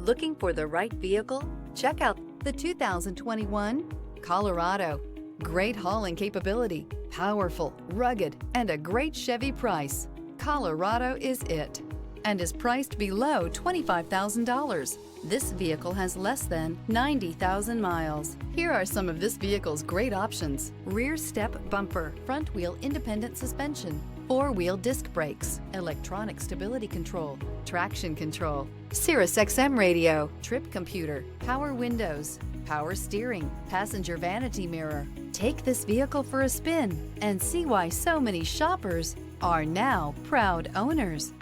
Looking for the right vehicle? Check out the 2021 Colorado. Great hauling capability, powerful, rugged, and a great Chevy price. Colorado is it, and is priced below $25,000. This vehicle has less than 90,000 miles. Here are some of this vehicle's great options: rear step bumper, front wheel independent suspension, four-wheel disc brakes, electronic stability control, traction control, Sirius XM radio, trip computer, power windows, power steering, passenger vanity mirror. Take this vehicle for a spin and see why so many shoppers are now proud owners.